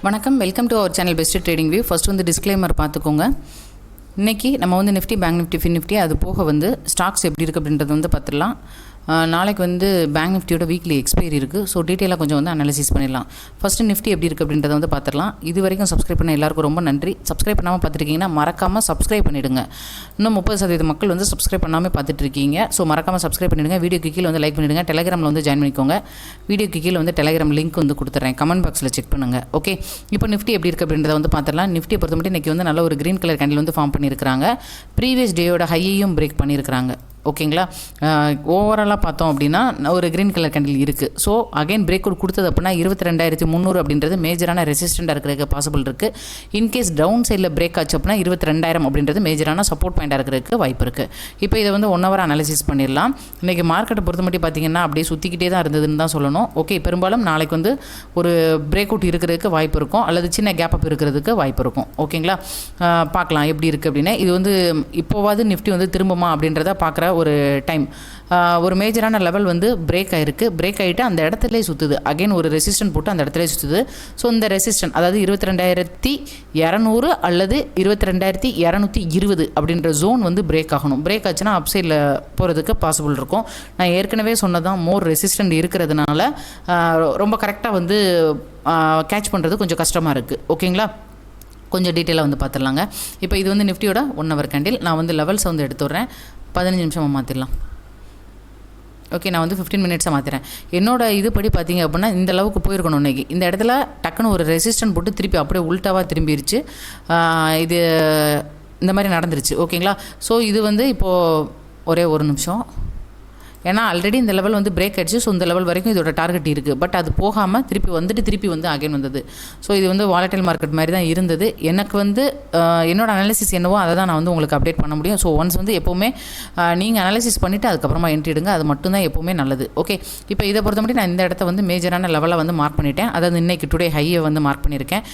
வணக்கம், welcome to our channel best trading view. First வந்து disclaimer பார்த்துக்கோங்க. இன்றைக்கி நம்ம வந்து Nifty, bank Nifty, Fin Nifty அது போக வந்து ஸ்டாக்ஸ் எப்படி இருக்குது அப்படின்றது வந்து பார்த்துடலாம். நாளைக்கு வந்து பேங்க் நிஃப்டியோட வீக்லி எக்ஸ்பைரி இருக்குது. ஸோ டீட்டெயிலாக கொஞ்சம் வந்து அனாலிசிஸ் பண்ணிடலாம். ஃபஸ்ட்டு நிஃப்டி எப்படி இருக்குது அப்படின்றத வந்து பார்த்துடலாம். இது வரைக்கும் சப்ஸ்கிரைப் பண்ண எல்லாருக்கும் ரொம்ப நன்றி. சப்ஸ்கிரைப் பண்ணாமல் பார்த்துருக்கீங்கன்னா மறக்காமல் சப்ஸ்கிரைப் பண்ணிவிடுங்க. இன்னும் 30% மக்கள் வந்து சப்ஸ்கிரைப் பண்ணாமல் பார்த்துட்டு இருக்கீங்க. ஸோ மறக்காமல் சப்ஸ்கிரைப் பண்ணிவிடுங்க. வீடியோக்கு கீழே வந்து லைக் பண்ணிவிடுங்க. டெலிகிராமில் வந்து ஜாயின் பண்ணிக்கோங்க. வீடியோக்கு கீழே வந்து டெலிகிராம் லிங்க் வந்து கொடுத்துட்றேன். கமெண்ட் பாக்ஸில் செக் பண்ணுங்கள். ஓகே, இப்போ நிஃப்டி எப்படி இருக்குது அப்படின்றத வந்து பார்த்துடலாம். நிஃப்டியை பொறுத்த மட்டும் இன்றைக்கி வந்து நல்ல ஒரு க்ரீன் கலர் கேண்டில் வந்து ஃபார்ம் பண்ணியிருக்கிறாங்க. ப்ரீவியஸ் டேயோட ஹையையும் பிரேக் பண்ணியிருக்கிறாங்க. ஓகேங்களா, ஓவராலாக பார்த்தோம் அப்படின்னா ஒரு க்ரீன் கலர் கேண்டில் இருக்குது. ஸோ அகைன் பிரேக் அவுட் கொடுத்தது அப்படின்னா 22,300 அப்படின்றது மேஜரான ரெசிஸ்டண்ட்டாக இருக்கிறதுக்கு பாசிபிள் இருக்குது. இன்கேஸ் டவுன் சைடில் பிரேக் ஆச்சு அப்படின்னா 22,000 அப்படின்றது மேஜரான சப்போர்ட் பாயிண்டாக இருக்கிறதுக்கு வாய்ப்பு இருக்குது. இப்போ இதை வந்து 1 ஹவர் அனாலிசிஸ் பண்ணிடலாம். இன்றைக்கி மார்க்கெட்டை பொறுத்த மட்டும் பார்த்திங்கன்னா அப்படியே சுற்றிக்கிட்டே தான் இருந்ததுன்னு தான் சொல்லணும். ஓகே, பெரும்பாலும் நாளைக்கு வந்து ஒரு பிரேக் அவுட் இருக்கிறதுக்கு வாய்ப்பு இருக்கும், அல்லது சின்ன கேப் அப் இருக்கிறதுக்கு வாய்ப்பு இருக்கும். ஓகேங்களா, பார்க்கலாம் எப்படி இருக்குது அப்படின்னு. இது வந்து இப்போவாது நிஃப்டி வந்து திரும்புமா அப்படின்றத பார்க்குற ஒரு டைம். ஒரு மேஜரான லெவல் வந்து பிரேக் ஆகிருக்கு. பிரேக் ஆகிட்டு அந்த இடத்துலேயே சுற்றுது. அகைன் ஒரு ரெசிஸ்டன்ட் போட்டு அந்த இடத்துலேயே சுற்றுது. ஸோ இந்த ரெசிஸ்டன்ட் அதாவது 22,200 அல்லது 22,220 அப்படின்ற ஜோன் வந்து பிரேக் ஆகணும். பிரேக் ஆச்சுன்னா அப் சைடில் போகிறதுக்கு பாசிபிள் இருக்கும். நான் ஏற்கனவே சொன்னதான், மோர் ரெசிஸ்டன்ட் இருக்கிறதுனால ரொம்ப கரெக்டாக வந்து கேட்ச் பண்ணுறது கொஞ்சம் கஷ்டமாக இருக்குது. ஓகேங்களா, கொஞ்சம் டீட்டெயிலாக வந்து பார்த்துடலாங்க. இப்போ இது வந்து நிஃப்டியோட 1 ஹவர் கேண்டில். நான் வந்து லெவல்ஸை வந்து எடுத்துடுறேன். 15 நிமிஷமாக மாற்றிடலாம். ஓகே, நான் வந்து 15 மினிட்ஸாக மாற்றுறேன். என்னோட இது படி பார்த்தீங்க அப்படின்னா இந்த அளவுக்கு போயிருக்கணும் இன்றைக்கி. இந்த இடத்துல டக்குன்னு ஒரு ரெசிஸ்டன்ட் போட்டு திருப்பி அப்படியே உல்ட்டாவாக திரும்பிடுச்சு. இது இந்த மாதிரி நடந்துருச்சு. ஓகேங்களா, ஸோ இது வந்து இப்போது ஒரே ஒரு நிமிஷம். ஏன்னா ஆல்ரெடி இந்த லெவல் வந்து பிரேக் ஆகிடுச்சு. ஸோ இந்த லெவல் வரைக்கும் இதோட டார்கெட் இருக்குது. பட் அது போகாமல் திருப்பி வந்து அகைன் வந்தது. ஸோ இது வந்து வாலடைல் மார்க்கெட் மாதிரி தான் இருந்தது. எனக்கு வந்து என்னோட அனாலிசிஸ் என்னவோ அதை தான் நான் வந்து உங்களுக்கு அப்டேட் பண்ண முடியும். ஸோ ஒன்ஸ் வந்து எப்போவுமே நீங்கள் அனாலிசிஸ் பண்ணிவிட்டு அதுக்கப்புறமா என்ட்ரி எடுங்க. அது மட்டும்தான் எப்போவுமே நல்லது. ஓகே, இப்போ இதை பொறுத்த மட்டும் நான் இந்த இடத்த வந்து மேஜரான லெவலில் வந்து மார்க் பண்ணிட்டேன். அதாவது இன்றைக்கி டுடே ஹையை வந்து மார்க் பண்ணியிருக்கேன்.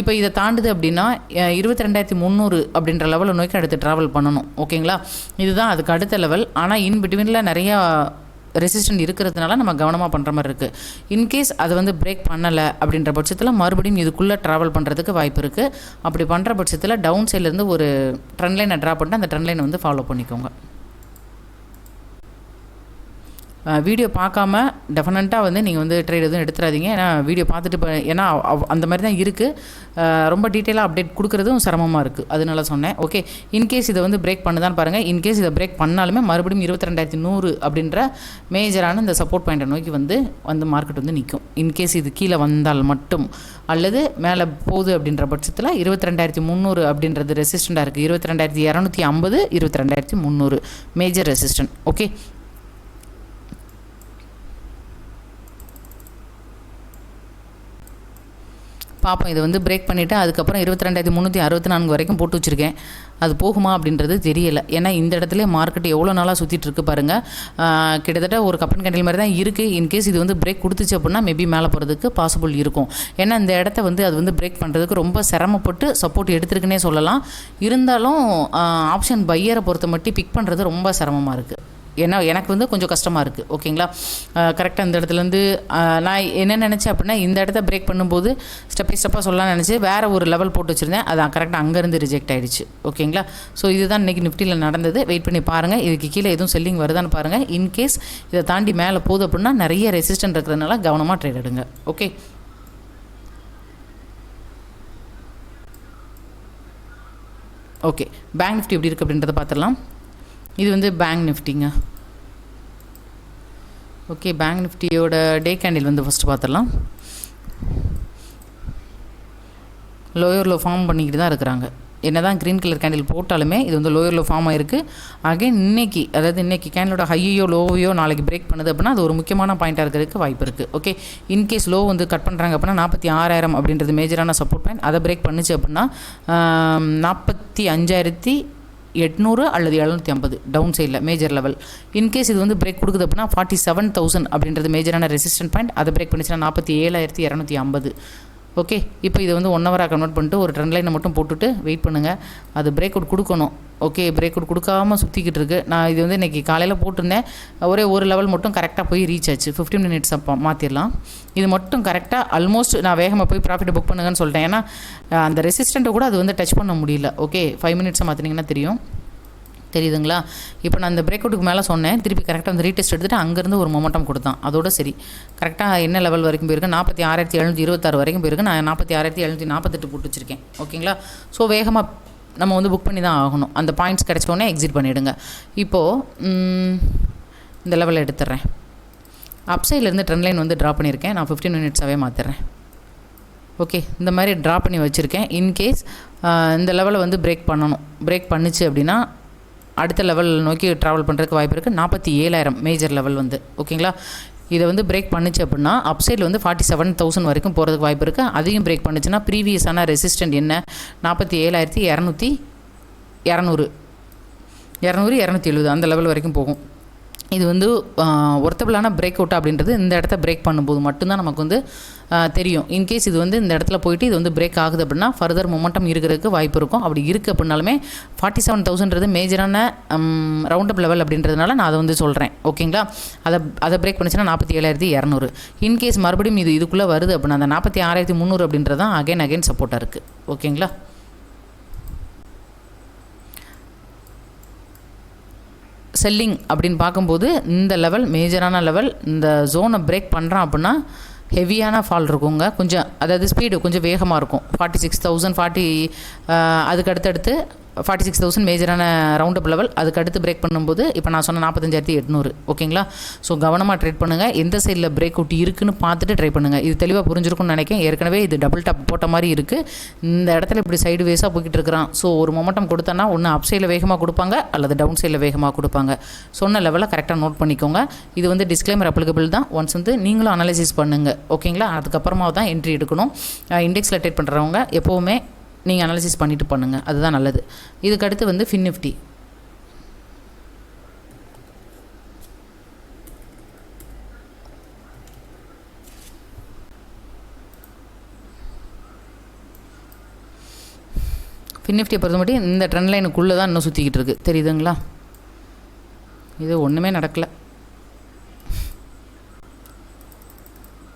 இப்போ இதை தாண்டுது அப்படின்னா 22,300 அப்படின்ற லெவலை நோக்கி அடுத்து ட்ராவல் பண்ணணும். ஓகேங்களா, இதுதான் அதுக்கு அடுத்த லெவல். ஆனால் இன் பிட்வீனில் நிறையா ரெசிஸ்டன்ட் இருக்கிறதுனால நம்ம கவனமாக பண்ணுற மாதிரி இருக்குது. இன்கேஸ் அது வந்து பிரேக் பண்ணலை அப்படின்ற பட்சத்தில் மறுபடியும் இதுக்குள்ளே ட்ராவல் பண்ணுறதுக்கு வாய்ப்பு இருக்குது. அப்படி பண்ணுற பட்சத்தில் டவுன் சைட்லேருந்து ஒரு ட்ரெண்ட் லைனை ட்ரா பண்ணிட்டு அந்த ட்ரெண்ட் லைனை வந்து ஃபாலோ பண்ணிக்கோங்க. வீடியோ பார்க்காம டெஃபினட்டாக வந்து நீங்கள் வந்து ட்ரேட் எதுவும் எடுத்துடாதீங்க. ஏன்னா வீடியோ பார்த்துட்டு ஏன்னா அந்த மாதிரி தான் இருக்குது. ரொம்ப டீட்டெயிலாக அப்டேட் கொடுக்குறதும் சிரமமாக இருக்குது. அதனால சொன்னேன். ஓகே, இன்கேஸ் இதை வந்து பிரேக் பண்ணுதான்னு பாருங்கள். இன்கேஸ் இதை பிரேக் பண்ணாலுமே மறுபடியும் 22,100 அப்படின்ற மேஜரான இந்த சப்போர்ட் பாயிண்ட்டை நோக்கி வந்து மார்க்கெட் வந்து நிற்கும். இன்கேஸ் இது கீழே வந்தால் மட்டும், அல்லது மேலே போகுது அப்படின்ற பட்சத்தில் 22,300 அப்படின்றது ரெசிஸ்டண்ட்டாக இருக்குது. 22,250, 22,300 மேஜர் ரெசிஸ்டன்ட். ஓகே, பார்ப்போம். இதை வந்து பிரேக் பண்ணிவிட்டு அதுக்கப்புறம் 22,364 வரைக்கும் போட்டு வச்சுருக்கேன். அது போகுமா அப்படின்றது தெரியலை. ஏன்னா இந்த இடத்துல மார்க்கெட் எவ்வளோ நாளாக சுற்றிட்டு இருக்கு பாருங்கள். கிட்டத்தட்ட ஒரு கப்பன் கேண்டில் மாதிரி தான் இருக்குது. இன்கேஸ் இது வந்து பிரேக் கொடுத்துச்சு அப்படின்னா மேபி மேலே போகிறதுக்கு பாசிபிள் இருக்கும். ஏன்னா இந்த இடத்த வந்து அது வந்து பிரேக் பண்ணுறதுக்கு ரொம்ப சிரமப்பட்டு சப்போர்ட் எடுத்துருக்குன்னே சொல்லலாம். இருந்தாலும் ஆப்ஷன் பையரை பொறுத்த மட்டும் பிக் பண்ணுறது ரொம்ப சிரமமாக இருக்குது. ஏன்னா எனக்கு வந்து கொஞ்சம் கஷ்டமாக இருக்குது. ஓகேங்களா, கரெக்டாக இந்த இடத்துலேருந்து நான் என்ன நினச்சேன் அப்படின்னா இந்த இடத்த பிரேக் பண்ணும்போது ஸ்டெப் பை ஸ்டெப்பாக சொல்லலாம்னு நினச்சி வேறு ஒரு லெவல் போட்டு வச்சுருந்தேன். அது கரெக்டாக அங்கேருந்து ரிஜெக்ட் ஆகிடுச்சு. ஓகேங்களா, ஸோ இதுதான் இன்றைக்கி நிஃப்டியில் நடந்தது. வெயிட் பண்ணி பாருங்கள். இதுக்கு கீழே எதுவும் செல்லிங் வருதான்னு பாருங்கள். இன்கேஸ் இதை தாண்டி மேலே போகுது அப்படின்னா நிறைய ரெசிஸ்டன்ட் இருக்கிறதுனால கவனமாக ட்ரேட் எடுங்க. ஓகே, ஓகே, பேங்க் நிஃப்டி எப்படி இருக்குது அப்படின்றத பார்த்துடலாம். இது வந்து பேங்க் நிஃப்டிங்க. ஓகே, பேங்க் நிஃப்டியோட டே கேண்டில் வந்து ஃபஸ்ட்டு பார்த்துடலாம். லோயர் லோ ஃபார்ம் பண்ணிக்கிட்டு தான் இருக்கிறாங்க. என்ன தான் க்ரீன் கலர் கேண்டில் போட்டாலுமே இது வந்து லோயர் லோ ஃபார்ம் ஆகிருக்கு. அகைன் இன்றைக்கி கேண்டிலோட ஹையோ லோவையோ நாளைக்கு பிரேக் பண்ணுது அப்படின்னா அது ஒரு முக்கியமான பாயிண்ட்டாக இருக்கிறதுக்கு வாய்ப்பு இருக்குது. ஓகே, இன்கேஸ் லோ வந்து கட் பண்ணுறாங்க அப்படின்னா 46,000 அப்படின்றது மேஜரான சப்போர்ட் பாயிண்ட். அதை பிரேக் பண்ணுச்சு அப்படின்னா 45,800 அல்லது 750 டவுன் சைடில் மேஜர் லெவல். இன்கேஸ் இது வந்து பிரேக் கொடுக்குது அப்படின்னா 47,000 அப்படின்றது மேஜரான ரெசிஸ்டன்ட் பாயிண்ட். அதை பிரேக் பண்ணிச்சுன்னா 47,250. ஓகே, இப்போ இதை வந்து 1 ஹவராக கன்வெர்ட் பண்ணிட்டு ஒரு ட்ரெண்ட் லைனை மட்டும் போட்டுட்டு வெயிட் பண்ணுங்கள். அது பிரேக் அவுட் கொடுக்கணும். ஓகே, பிரேக் அவுட் கொடுக்காமல் சுற்றிக்கிட்டு இருக்குது. நான் இது வந்து இன்றைக்கி காலையில் போட்டிருந்தேன். ஒரே ஒரு லெவல் மட்டும் கரெக்டாக போய் ரீச் ஆச்சு. 15 மினிட்ஸ் அப்போ மாற்றிடலாம். இது மட்டும் கரெக்டாக ஆல்மோஸ்ட் நான் வேகமாக போய் ப்ராஃபிட் புக் பண்ணுங்கன்னு சொல்லிட்டேன். ஏன்னா அந்த ரெசிஸ்டண்ட்டை கூட அது வந்து டச் பண்ண முடியல. ஓகே, 5 மினிட்ஸை மாற்றினீங்கன்னா தெரியுதுங்களா? இப்போ நான் இந்த பிரேக் அவுட்டுக்கு மேலே சொன்னேன். திருப்பி கரெக்டாக வந்து ரீடெஸ்ட் எடுத்துகிட்டு அங்கேருந்து ஒரு மொமெண்டம் கொடுத்தான். அதோட சரி, கரெக்டாக என்ன லெவல் வரைக்கும் போயிருக்கு? 46,726 வரைக்கும் போயிருக்கு. நான் 46,748 போட்டு வச்சுருக்கேன். ஓகேங்களா? ஸோ வேகமாக நம்ம வந்து புக் பண்ணி தான் ஆகணும். அந்த பாயிண்ட்ஸ் கிடச்சோடனே எக்ஸிட் பண்ணிவிடுங்க. இப்போது இந்த லெவலில் எடுத்துடுறேன். அப்சைட்லேருந்து ட்ரெண்ட் லைன் வந்து ட்ரா பண்ணியிருக்கேன். நான் 15 மினிட்ஸாகவே மாற்றிடுறேன். ஓகே, இந்த மாதிரி ட்ரா பண்ணி வச்சுருக்கேன். இன்கேஸ் இந்த லெவலை வந்து பிரேக் பண்ணணும். பிரேக் பண்ணிச்சு அப்படின்னா அடுத்த லெவல் நோக்கி ட்ராவல் பண்ணுறதுக்கு வாய்ப்பு இருக்குது. 47,000 மேஜர் லெவல் வந்து. ஓகேங்களா? இதை வந்து பிரேக் பண்ணிச்சு அப்படின்னா அப்சைடில் வந்து 47,000 வரைக்கும் போகிறதுக்கு வாய்ப்பு இருக்குது. அதையும் பிரேக் பண்ணிச்சுன்னா ப்ரீவியஸான ரெசிஸ்டன்ட் என்ன? 47,200 270 அந்த லெவல் வரைக்கும் போகும். இது வந்து ஒர்த்தபிளான பிரேக் அவுட் அப்படின்றது இந்த இடத்த பிரேக் பண்ணும்போது மட்டும்தான் நமக்கு வந்து தெரியும். இன்கேஸ் இது வந்து இந்த இடத்துல போயிட்டு இது வந்து பிரேக் ஆகுது அப்படின்னா ஃபர்தர் மொமெண்டம் இருக்கிறதுக்கு வாய்ப்பு இருக்கும். அப்படி இருக்குது அப்படின்னாலுமே 47,000ன்றது மேஜரான ரவுண்டப் லெவல் அப்படின்றதுனால நான் அதை வந்து சொல்கிறேன். ஓகேங்களா? அதை பிரேக் பண்ணிச்சுன்னா 47,200. இன்கேஸ் மறுபடியும் இதுக்குள்ளே வருது அப்படின்னா அந்த 46,300 அப்படின்றது தான் அகைன் சப்போர்ட்டாக இருக்குது. ஓகேங்களா? செல்லிங் அப்படின்னு பார்க்கும்போது இந்த லெவல் மேஜரான லெவல். இந்த ஜோனை பிரேக் பண்ணுறான் அப்படின்னா ஹெவியான ஃபால் இருக்குங்க. கொஞ்சம் அதாவது ஸ்பீடு கொஞ்சம் வேகமாக இருக்கும். 46,040 அதுக்கு அடுத்தடுத்து 46,000 மேஜரான ரவுண்டப் லெவல். அதுக்கு அடுத்து பிரேக் பண்ணும்போது இப்போ நான் சொன்ன 45,800. ஓகேங்களா? ஸோ கவனமாக ட்ரேட் பண்ணுங்கள். எந்த சைடில் பிரேக் அவுட் இருக்குன்னு பார்த்துட்டு ட்ரை பண்ணுங்கள். இது தெளிவாக புரிஞ்சிருக்கும்னு நினைக்கிறேன். ஏற்கனவே இது டபுள் டாப் போட்ட மாதிரி இருக்குது. இந்த இடத்துல இப்படி சைடு வேஸாக போய்கிட்டு இருக்கிறான். ஸோ ஒரு மொமெண்டம் கொடுத்தனா ஒன்று அப் சைடில் வேகமாக கொடுப்பாங்க அல்லது டவுன் சைடில் வேகமாக கொடுப்பாங்க. சொன்ன லெவலை கரெக்டாக நோட் பண்ணிக்கோங்க. இது வந்து டிஸ்க்ளைமர் அப்ளிகபிள் தான். ஒன்ஸ் வந்து நீங்களும் அனலைசிஸ் பண்ணுங்கள். ஓகேங்களா? அதுக்கப்புறமா தான் என்ட்ரி எடுக்கணும். இண்டெக்ஸில் ட்ரேட் பண்ணுறவங்க எப்போவுமே நீங்கள் அனாலிசிஸ் பண்ணிவிட்டு பண்ணுங்கள். அதுதான் நல்லது. இதுக்கு அடுத்து வந்து ஃபின்னிஃப்டி. ஃபின்னிஃப்டியை பொறுத்த மட்டும் இந்த ட்ரெண்ட் லைனுக்குள்ளே தான் இன்னும் சுற்றிக்கிட்டு இருக்குது. தெரியுதுங்களா? இது ஒன்றுமே நடக்கலை.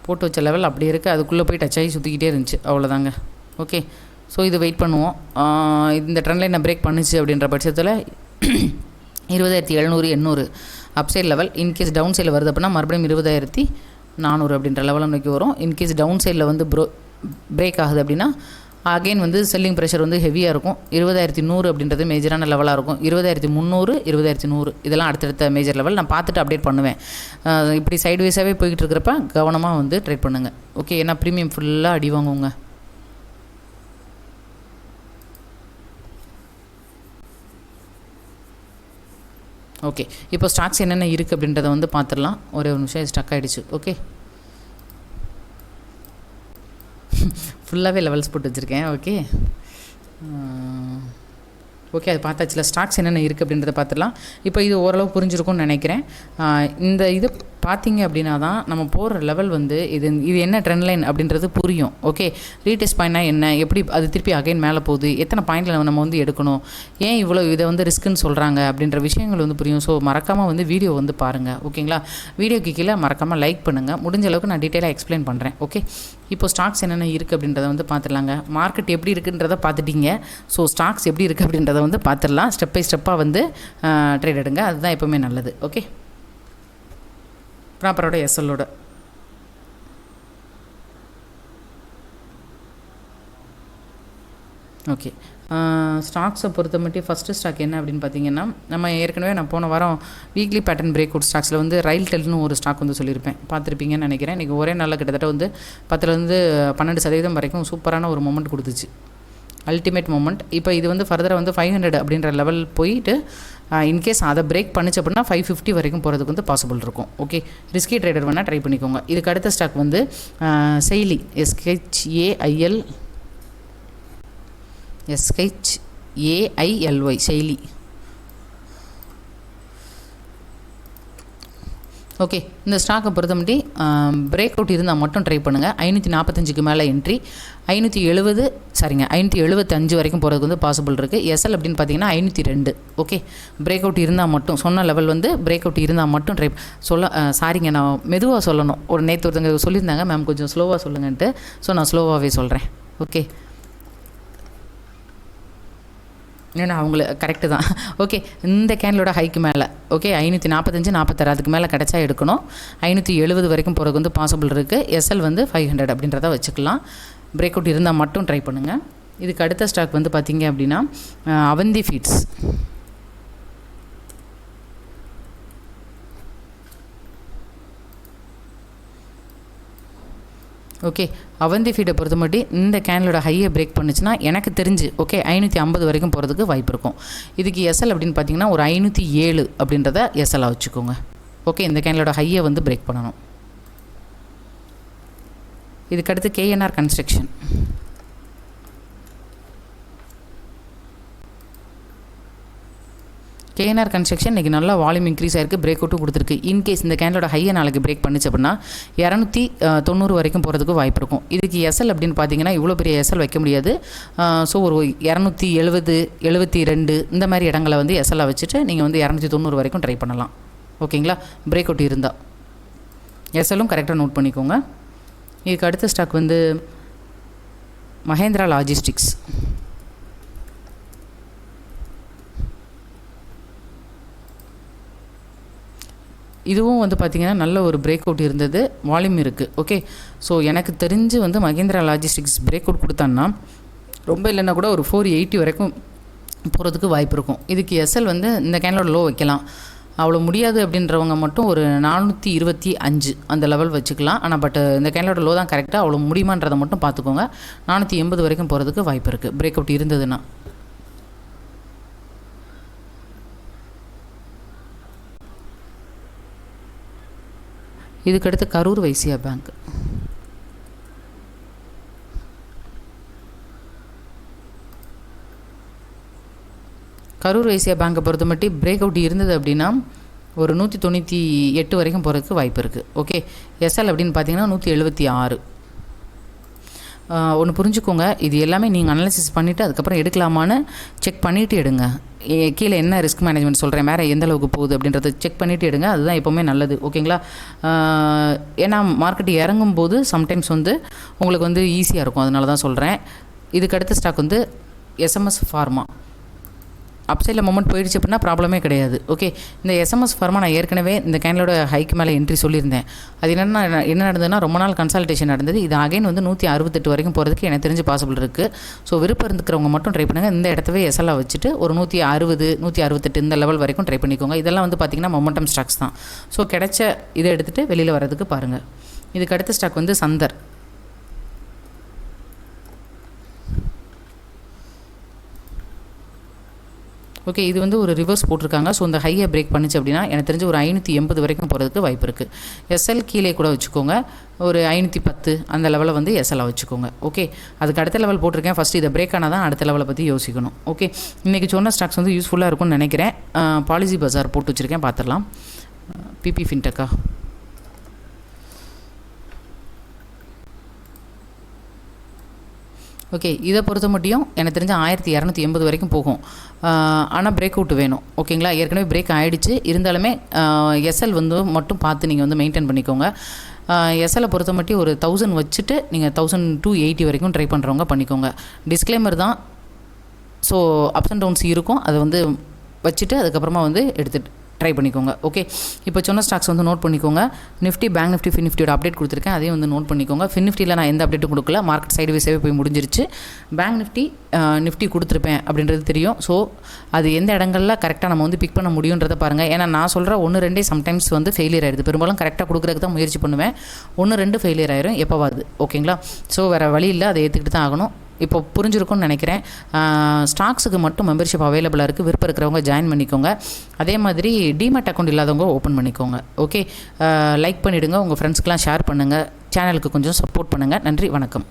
போட்டு வச்ச லெவல் அப்படி இருக்குது. அதுக்குள்ளே போய் டச் ஆகி சுற்றிக்கிட்டே இருந்துச்சு. அவ்வளோதாங்க. ஓகே, ஸோ இது வெயிட் பண்ணுவோம். இந்த ட்ரெண்ட் லைனை பிரேக் பண்ணிச்சு அப்படின்ற பட்சத்தில் 20,700 அப்சைட் லெவல். இன்கேஸ் டவுன் சைடில் வருது அப்படின்னா மறுபடியும் 20,400 அப்படின்ற லெவலை நோக்கி வரும். இன்கேஸ் டவுன் சைடில் வந்து பிரேக் ஆகுது அப்படின்னா அகெயின் வந்து செல்லிங் ப்ரெஷர் வந்து ஹெவியாக இருக்கும். 20,100 அப்படின்றது மேஜரான லெவலாக இருக்கும். 20,300 20,100 இதெல்லாம் அடுத்தடுத்த மேஜர் லெவல். நான் பார்த்துட்டு அப்டேட் பண்ணுவேன். இப்படி சைட்வேஸாகவே போய்கிட்டு இருக்கிறப்ப கவனமாக வந்து ட்ரேட் பண்ணுங்கள். ஓகே, ஏன்னா ப்ரீமியம் ஃபுல்லாக அடி வாங்குவோங்க. ஓகே, இப்போ ஸ்டாக்ஸ் என்னென்ன இருக்குது அப்படின்றத வந்து பார்த்துடலாம். ஒரே ஒரு நிமிஷம் ஸ்டக் ஆகிடுச்சு. ஓகே, ஃபுல்லாகவே லெவல்ஸ் போட்டு வச்சுருக்கேன். ஓகே, அது பார்த்தாச்சுல. ஸ்டாக்ஸ் என்னென்ன இருக்குது அப்படின்றத பார்த்துடலாம். இப்போ இது ஓரளவு புரிஞ்சிருக்கும்னு நினைக்கிறேன். இந்த இது பார்த்தீங்க அப்படின்னா தான் நம்ம போகிற லெவல் வந்து இது என்ன ட்ரெண்ட் லைன் அப்படின்றது புரியும். ஓகே, ரீடெஸ்ட் பாயிண்ட்னா என்ன, எப்படி அது திருப்பி அகைன் மேலே போகுது, எத்தனை பாயிண்டில் நம்ம வந்து எடுக்கணும், ஏன் இவ்வளோ இதை வந்து ரிஸ்க்குன்னு சொல்கிறாங்க அப்படின்ற விஷயங்கள் வந்து புரியும். ஸோ மறக்காமல் வந்து வீடியோ வந்து பாருங்கள். ஓகேங்களா? வீடியோக்கு கீழே மறக்காமல் லைக் பண்ணுங்கள். முடிஞ்ச அளவுக்கு நான் டீட்டெயிலாக எக்ஸ்பிளைன் பண்ணுறேன். ஓகே, இப்போ ஸ்டாக்ஸ் என்னென்ன இருக்குது அப்படின்றத வந்து பார்த்துடலாங்க. மார்க்கெட் எப்படி இருக்குன்றதை பார்த்துட்டீங்க. ஸோ ஸ்டாக்ஸ் எப்படி இருக்குது அப்படின்றத வந்து பார்த்துடலாம். ஸ்டெப் பை ஸ்டெப்பாக வந்து ட்ரேட் எடுங்க. அதுதான் எப்போவுமே நல்லது. ஓகே, ப்ராப்பரோட எஸ்எல்லோட. ஓகே, ஸ்டாக்ஸை பொறுத்த மட்டும் ஃபஸ்ட்டு ஸ்டாக் என்ன அப்படின்னு பார்த்தீங்கன்னா, நம்ம ஏற்கனவே நான் போன வாரம் வீக்லி பேட்டர்ன் பிரேக் அவுட் ஸ்டாக்ஸில் வந்து ரயில்டெல்னு ஒரு ஸ்டாக் வந்து சொல்லியிருப்பேன். பார்த்துருப்பீங்கன்னு நினைக்கிறேன். இன்றைக்கி ஒரே நாளில் கிட்டத்தட்ட வந்து 10-12% வரைக்கும் சூப்பரான ஒரு மொமெண்ட் கொடுத்துச்சு. Ultimate moment. இப்போ இது வந்து ஃபர்தராக வந்து 500 அப்படின்ற லெவல் போயிட்டு இன்கேஸ் அதை பிரேக் பண்ணிச்சு அப்படின்னா 550 வரைக்கும் போகிறதுக்கு வந்து பாசிபிள் இருக்கும். ஓகே, ரிஸ்கி ட்ரேடர் வேணால் ட்ரை பண்ணிக்கோங்க. இதுக்கு அடுத்த ஸ்டாக் வந்து செயலி. SHAILY செயலி. ஓகே, இந்த ஸ்டாக்கை பொறுத்தமட்டி பிரேக் அவுட் இருந்தால் மட்டும் ட்ரை பண்ணுங்கள். 545க்கு மேலே என்ட்ரி, 575 வரைக்கும் போகிறதுக்கு வந்து பாசிபிள் இருக்குது. எஸ்எல் அப்படின்னு பார்த்தீங்கன்னா 502. ஓகே, பிரேக் அவுட் இருந்தால் மட்டும், சொன்ன லெவல் வந்து பிரேக் அவுட் இருந்தால் மட்டும் ட்ரை சாரிங்க, நான் மெதுவாக சொல்லணும். ஒரு நேற்று ஒருத்தங்க சொல்லியிருந்தாங்க மேம் கொஞ்சம் ஸ்லோவாக சொல்லுங்கன்ட்டு. ஸோ நான் ஸ்லோவாகவே சொல்கிறேன். ஓகே, ஏன்னா அவங்களுக்கு கரெக்டு தான். ஓகே, இந்த கேண்டலோட ஹைக்கு மேலே ஓகே 545 46 அதுக்கு மேலே கிடச்சா எடுக்கணும். 570 வரைக்கும் போகிறதுக்கு வந்து பாசிபிள் இருக்குது. எஸ்எல் வந்து 500 அப்படின்றத வச்சுக்கலாம். பிரேக் அவுட் இருந்தால் மட்டும் ட்ரை பண்ணுங்கள். இதுக்கு அடுத்த ஸ்டாக் வந்து பார்த்திங்க அப்படின்னா அவந்தி ஃபீட்ஸ். ஓகே, அவந்தி ஃபீடை பொறுத்த மட்டும் இந்த கேண்டலோட ஹையை பிரேக் பண்ணுச்சுன்னா எனக்கு தெரிஞ்சு ஓகே 550 வரைக்கும் போகிறதுக்கு வாய்ப்பு இருக்கும். இதுக்கு எஸ்எல் அப்படின்னு பார்த்தீங்கன்னா ஒரு 507 அப்படின்றத எஸ்எல்லாக வச்சுக்கோங்க. ஓகே, இந்த கேண்டலோட ஹையை வந்து பிரேக் பண்ணணும். இதுக்கடுத்து கேஎன்ஆர் கன்ஸ்ட்ரக்ஷன். கேஎன்ஆர் கன்ஸ்ட்ரக்ஷன் இன்றைக்கி நல்லா வால்யூம் இன்க்ரீஸ் ஆகிருக்கு, பிரேக் அவுட்டும் கொடுத்துருக்கு. இன்கேஸ் இந்த கேண்டலோட ஹையை நாளைக்கு பிரேக் பண்ணிச்சு அப்படின்னா 290 வரைக்கும் போகிறதுக்கு வாய்ப்பு இருக்கும். இதுக்கு எஸ்எல் அப்படின்னு பார்த்தீங்கன்னா இவ்வளோ பெரிய எஸ்எல் வைக்க முடியாது. ஸோ ஒரு 270 72 இந்த மாதிரி இடங்களை வந்து எஸ்எல்லாக வச்சுட்டு நீங்கள் வந்து 290 வரைக்கும் ட்ரை பண்ணலாம். ஓகேங்களா, பிரேக் அவுட் இருந்தால். எஸ்எல்லும் கரெக்டாக நோட் பண்ணிக்கோங்க. இதுக்கு அடுத்த ஸ்டாக் வந்து மஹேந்திரா லாஜிஸ்டிக்ஸ். இதுவும் வந்து பார்த்திங்கன்னா நல்ல ஒரு பிரேக் அவுட் இருந்தது, வால்யூம் இருக்குது. ஓகே, ஸோ எனக்கு தெரிஞ்சு வந்து மஹேந்திரா லாஜிஸ்டிக்ஸ் பிரேக் அவுட் கொடுத்தான்னா ரொம்ப இல்லைன்னா கூட ஒரு 480 வரைக்கும் போகிறதுக்கு வாய்ப்பு இருக்கும். இதுக்கு எஸ்எல் வந்து இந்த கேண்டலோட லோ வைக்கலாம். அவ்வளோ முடியாது அப்படின்றவங்க மட்டும் ஒரு 425 அந்த லெவல் வச்சுக்கலாம். ஆனால் பட் இந்த கேண்டலோட லோ தான் கரெக்டாக, அவ்வளோ முடியுமான்றதை மட்டும் பார்த்துக்கோங்க. 480 வரைக்கும் போகிறதுக்கு வாய்ப்பு இருக்குது பிரேக் அவுட் இருந்ததுன்னா. இதுக்கடுத்து கரூர் வைசியா பேங்க். கரூர் வைசியா பேங்கை பொறுத்த மட்டும் பிரேக் அவுட் இருந்தது அப்படின்னா ஒரு 198 வரைக்கும் போகிறதுக்கு வாய்ப்பு இருக்குது. ஓகே, எஸ்எல் அப்படின்னு பார்த்தீங்கன்னா 176. ஒன்று புரிஞ்சுக்கோங்க, இது எல்லாமே நீங்கள் அனாலிசிஸ் பண்ணிவிட்டு அதுக்கப்புறம் எடுக்கலாமான்னு செக் பண்ணிவிட்டு எடுங்க. கீழே என்ன ரிஸ்க் மேனேஜ்மெண்ட் சொல்கிறேன், வேறு எந்த அளவுக்கு போகுது அப்படின்றத செக் பண்ணிவிட்டு எடுங்க. அதுதான் எப்போவுமே நல்லது. ஓகேங்களா, ஏன்னா மார்க்கெட் இறங்கும்போது சம்டைம்ஸ் வந்து உங்களுக்கு வந்து ஈஸியாக இருக்கும், அதனால தான் சொல்கிறேன். இதுக்கு அடுத்த ஸ்டாக் வந்து எஸ்எம்எஸ் ஃபார்மா. அப்சைடில் மொமெண்ட் போயிடுச்சு அப்படின்னா ப்ராப்ளமே கிடையாது. ஓகே, இந்த எஸ்எம்எஸ் ஃபார்மா நான் ஏற்கனவே இந்த கேண்டலோட ஹைக்கு மேலே என்ட்ரி சொல்லியிருந்தேன். அது என்ன நடந்ததுன்னா ரொம்ப நாள் கன்சல்டேஷன் நடந்தது. இது அகைன் வந்து 168 வரைக்கும் போகிறதுக்கு எனக்கு தெரிஞ்சு பாசிபிள் இருக்குது. ஸோ விருப்பம் இருக்கிறவங்க மட்டும் ட்ரை பண்ணுங்கள். இந்த இடத்தவே எஸ்எல்லாக வச்சுட்டு ஒரு 160 168 இந்த லெவல் வரைக்கும் ட்ரை பண்ணிக்கோங்க. இதெல்லாம் வந்து பார்த்திங்கன்னா மொமெண்டம் ஸ்டாக்ஸ் தான். ஸோ கிடைச்ச இதை எடுத்துகிட்டு வெளியில் வர்றதுக்கு பாருங்கள். இதுக்கு அடுத்த ஸ்டாக் வந்து சந்தர். ஓகே, இது வந்து ஒரு ரிவர்ஸ் போட்டிருக்காங்க. ஸோ இந்த ஹையை பிரேக் பண்ணிச்சு அப்படின்னா எனக்கு தெரிஞ்சு ஒரு 580 வரைக்கும் போகிறதுக்கு வாய்ப்பு இருக்குது. எஸ்எல் கீழே கூட வச்சுக்கோங்க, ஒரு 510 அந்த லெவலில் வந்து எஸ்எல்லாக வச்சுக்கோங்க. ஓகே, அதுக்கு அடுத்த லெவல் போட்டிருக்கேன். ஃபஸ்ட்டு இதை பிரேக் ஆனால் தான் அடுத்த லெவலை பற்றி யோசிக்கணும். ஓகே, இன்றைக்கி சொன்ன ஸ்டாக்ஸ் வந்து யூஸ்ஃபுல்லாக இருக்கும்னு நினைக்கிறேன். பாலிசி பஜார் போட்டு வச்சுருக்கேன், பார்த்துடலாம். பிபி ஃபின்டெக்கா. ஓகே, இதை பொறுத்த மட்டும் எனக்கு தெரிஞ்ச 1280 வரைக்கும் போகும். ஆனால் பிரேக் அவுட் வேணும். ஓகேங்களா, ஏற்கனவே பிரேக் ஆகிடுச்சு, இருந்தாலுமே எஸ்எல் வந்து மட்டும் பார்த்து நீங்கள் வந்து மெயின்டைன் பண்ணிக்கோங்க. எஸ்எல்லை பொறுத்த மட்டும் ஒரு 1000 வச்சுட்டு நீங்கள் 1280 வரைக்கும் ட்ரை பண்ணுறவங்க பண்ணிக்கோங்க. டிஸ்க்ளைமர் தான், ஸோ அப்ஸ் அண்ட் டவுன்ஸ் இருக்கும், அதை வந்து வச்சுட்டு அதுக்கப்புறமா வந்து எடுத்துகிட்டு ட்ரை பண்ணிக்கோங்க. ஓகே, இப்போ சொன்ன ஸ்டாக்ஸ் வந்து நோட் பண்ணிக்கோங்க. நிஃப்டி, பேங்க் நிஃப்டி, ஃபின் நிஃப்டியோட அப்டேட் கொடுத்துருக்கேன், அதையும் வந்து நோட் பண்ணிக்கோங்க. ஃபின் நிஃப்டியில் நான் எந்த அப்டேட்டும் கொடுக்கல, மார்க்கெட் சைடுவேஸாகவே போய் முடிஞ்சிருச்சு. பேங்க் நிஃப்டி நிஃப்டி கொடுத்துருப்பேன் அப்படின்றது தெரியும். ஸோ அது எந்த இடங்களில் கரெக்டாக நம்ம வந்து பிக் பண்ண முடியுன்றதை பாருங்கள். ஏன்னா நான் சொல்கிற 1-2 சம்டைம்ஸ் வந்து ஃபெயிலியர் ஆகிடுது. பெரும்பாலும் கரெக்டாக கொடுக்குறதுக்கு தான் முயற்சி பண்ணுவேன். 1-2 ஃபெயிலியர் ஆயிரும் எப்போவாது. ஓகேங்களா, ஸோ வேறு வழி இல்லை, அதை ஏற்றுக்கிட்டு தான் ஆகணும். இப்போ புரிஞ்சிருக்கும்னு நினைக்கிறேன். ஸ்டாக்ஸுக்கு மட்டும் மெம்பர்ஷிப் அவைலபிளாக இருக்குது. விருப்பம் இருக்கிறவங்க ஜாயின் பண்ணிக்கோங்க. அதே மாதிரி டிமேட் அக்கௌண்ட் இல்லாதவங்க ஓப்பன் பண்ணிக்கோங்க. ஓகே, லைக் பண்ணிவிடுங்க, உங்கள் ஃப்ரெண்ட்ஸ்க்கெலாம் ஷேர் பண்ணுங்கள், சேனலுக்கு கொஞ்சம் சப்போர்ட் பண்ணுங்கள். நன்றி, வணக்கம்.